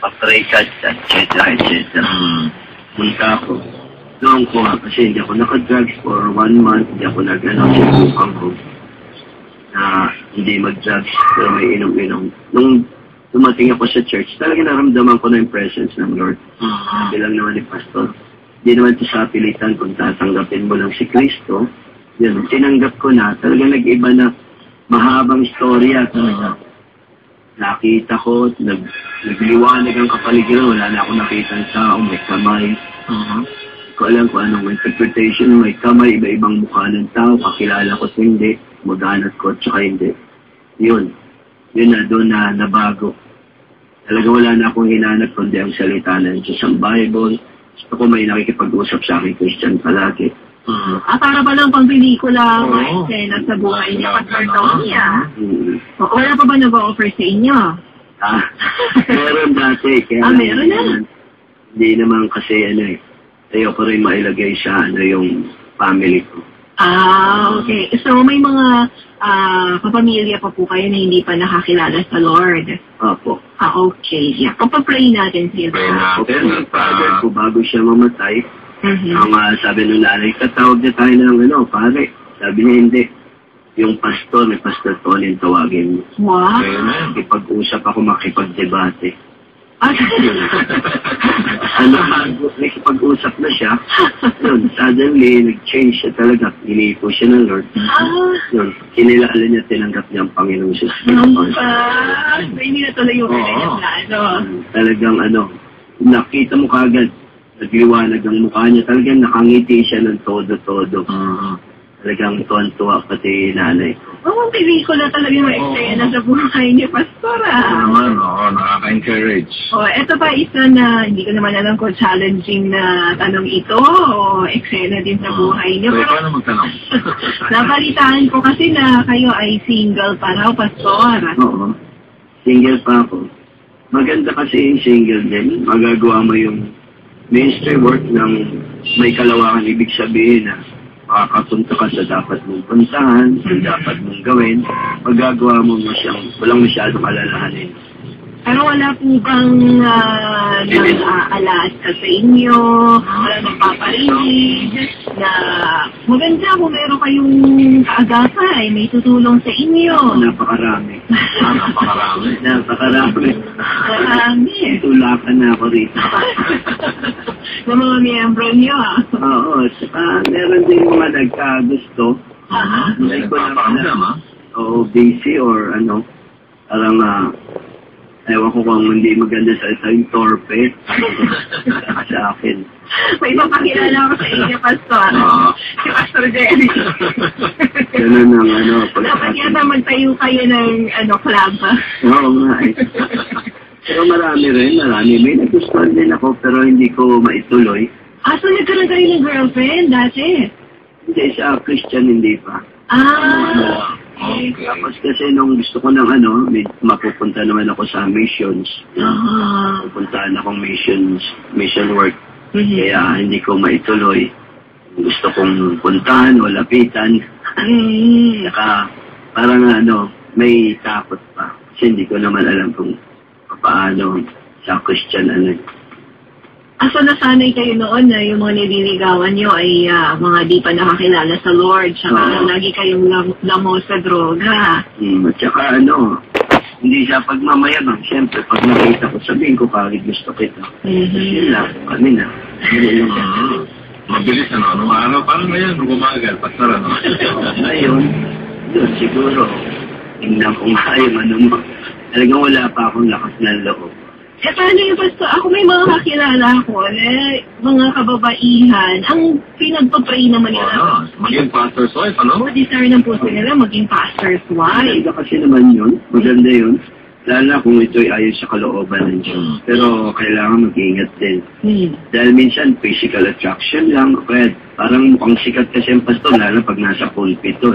magpa-pray ka, etc. Punta ako. Noong ko kasi hindi ako naka-drugs for 1 month, hindi ako sinubukan ko na hindi mag-drugs, pero may inom-inom. Nung dumating ako sa church, talaga naramdaman ko na yung presence ng Lord. Sabi lang naman ni Pastor, hindi naman ito sa pilitan kung tatanggapin mo lang si Kristo. Yun, tinanggap ko na, talaga nag-iba na mahabang istorya talaga. Nakita ko, nagliwanag ang kapaligiran, wala na akong nakita ng tao, may kamay. Ko alam kung anong interpretation, may kamay, iba-ibang mukha ng tao, kakilala ko sa hindi, maganat ko, tsaka hindi. Yun na, doon na nabago. Talaga wala na akong hinanap kundi ang salita ng Diyos ang Bible. Gusto ko may nakikipag-usap sa akin, Christian palagi. Para ba lang pang pelikula, eksena sa buhay niya, Pastor Tony, Wala pa ba nag-offer sa inyo? Meron dati. Kaya meron na? Hindi naman kasi, ayoko rin mailagay sa, yung family ko. Okay. So, may mga kapamilya pa po kayo na hindi pa nakakilala sa Lord? Opo. Okay. Yeah. Pagpa-pray natin siya. Pray natin. Father ko bago siya mamatay. Ang sabi nung nanay, tatawag na tayo ng pare. Sabi niya, hindi. Yung pastor, may Pastor Tony, tawagin mo. Wow. Makipag-usap ako, makipag-debate. Nakipag-usap na siya. Yun, suddenly, nag-change siya talaga. Iniipo siya ng Lord. Yun, kinilala niya, tinanggap niya ang Panginoong Jesus. Hindi na tuloy yung talagang nakita mo kagad, nagliwanag ang mukha niya. Talagang nakangiti siya ng todo-todo. Talagang tuwan-tuwa pati nanay ko. Ang pelikula talaga yung eksena sa buhay ni Pastor, nakaka-encourage. Ito pa isa na, hindi ko naman alam kung challenging na tanong ito o eksena din sa buhay niyo. Pero paano magtanong? Nabalitaan ko kasi na kayo ay single pa raw, Pastor. Oo. Single pa ako. Maganda kasi yung single din. Magagawa mo yung ministry work ng may kalawakan, ibig sabihin na makakapunta ka sa dapat mong puntahan, sa dapat mong gawin, magagawa mo walang masyadong alalahanin. Pero wala po bang nang-aalas ka sa inyo, wala nagpaparinig, na maganda kung meron kayong kaagapay, may tutulong sa inyo. Napakarami. Marami. Tulakan na ako rito. Ng mga miyembro niyo, Oo, saka meron din mga nagkagusto. Like ko naman busy or parang ewan ko kung hindi maganda sa yung torpe sa akin. May papakilala ako sa inyo, Pastor. Si Pastor Jerry. Ganun ang Dapat yata magtayo kayo ng club. Oo nga Pero marami. May nagustuhan din ako pero hindi ko maituloy. So nagkaroon kayo ng girlfriend dati? Hindi, sa Christian hindi pa. Okay. Tapos kasi nung gusto ko ng mapupunta naman ako sa missions. Pupuntahan akong mission work. Kaya hindi ko maituloy. Gusto kong puntahan o lapitan. Saka parang may takot pa. Kasi hindi ko naman alam kung paano sa Christian So nasanay kayo noon na yung mga nililigawan nyo ay mga di pa nakakilala sa Lord, saka lagi kayong lamo sa droga. At saka hindi siya pagmamayabang. Siyempre, pag nakita ko, sabihin ko, bakit gusto kita. Kasi lang, kami na. Mabilis nung araw, parang ngayon, gumagal, pastor, Ngayon, yun, siguro, tingnan ko nga yung talagang wala pa akong lakas ng loob. Paano yung Pastor? Ako may mga kakilala ko, mga kababaihan, ang pinagpapray naman nila. Maging pastor's wife, Desire ng puso nila, maging pastor's wife. Maganda kasi naman yun. Maganda yun. Lalo na kung ito'y ayon sa kalooban ng Diyos. Pero kailangan mag-ingat din. Dahil minsan, physical attraction lang. Kaya parang mukhang sikat kasi ang pastor, lalo pag nasa pulpit to.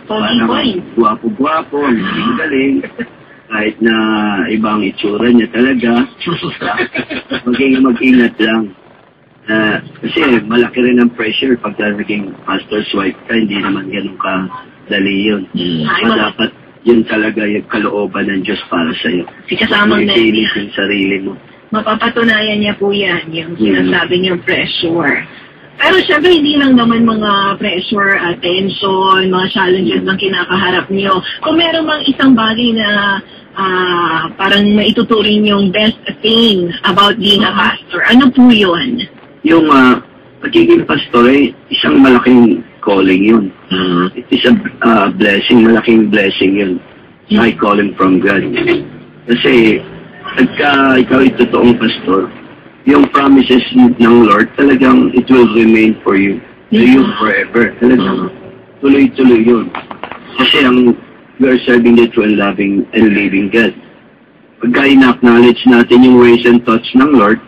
Parang guwapo-guwapo, ang galing. Kahit na ibang itsura niya talaga, mag-ingat lang. Kasi malaki rin ang pressure pag naging pastor's wife ka, hindi naman ganun ka dali yun. Dapat yun talaga yung kalooban ng Diyos para sa'yo. Si kasamang na Hindi yung sarili mo. mapapatunayan niya po yan, yung sinasabi niyong pressure. Pero syempre, hindi lang naman mga pressure, tension, mga challenges lang kinakaharap niyo. Kung meron mang isang bagay na parang maituturing yung best thing about being a pastor, ano po yun? Yung pagiging pastor ay isang malaking calling yun. It is a blessing, malaking blessing yun. High calling from God. Kasi pagka ikaw ay totoong pastor, yung promises ng Lord, talagang it will remain for you. To you forever. Talagang tuloy-tuloy yun. Kasi we are serving the true and loving and living God. Pagka ina-acknowledge natin yung ways and thoughts ng Lord,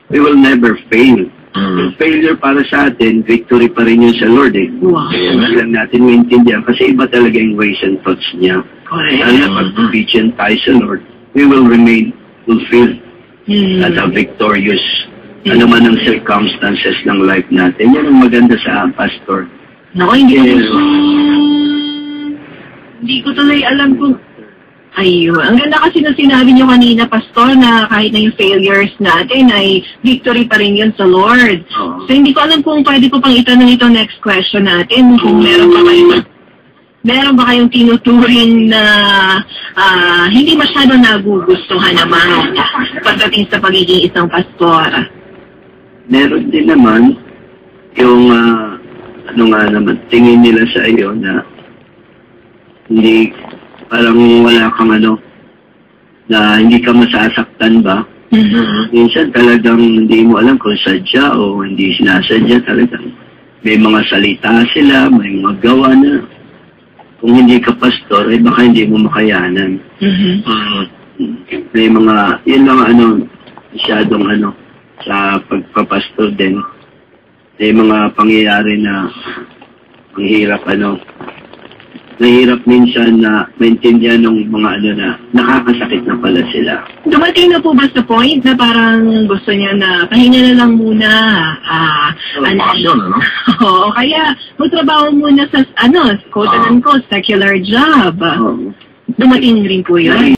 we will never fail. Yung failure para sa atin, victory pa rin yun sa Lord eh. Wow. Hindi lang natin maintindihan kasi iba talaga yung ways and thoughts niya. Correct. Lalo na pag obedient tayo sa Lord, we will remain fulfilled at victorious. Ano man ang circumstances ng life natin. Yan ang maganda sa pastor. Naku, hindi ko tuloy alam kung... Ayun. Ang ganda kasi na sinabi niyo kanina, Pastor, na kahit na yung failures natin ay victory pa rin yun sa Lord. So, hindi ko alam kung pwede ko pang itanong itong next question natin. Kung meron ba kayong tinuturing na hindi masyado nagugustuhan naman pagdating sa pagiging isang pastor? Meron din naman yung tingin nila sa iyo na hindi, parang wala kang na hindi ka masasaktan ba? Minsan talagang hindi mo alam kung sadya o hindi sinasadya talagang. May mga salita sila, may mga gawa na kung hindi ka pastor, ay baka hindi mo makayanan. May mga, yun lang masyadong sa pagpapastor din. May mga pangyayari na mahirap minsan na maintindihan ng mga na nakakasakit na pala sila. Dumating na po ba sa point na parang gusto niya na pahinga na lang muna? Oo, kaya magtrabaho muna sa, quote-unquote, secular job. Dumating rin po yun.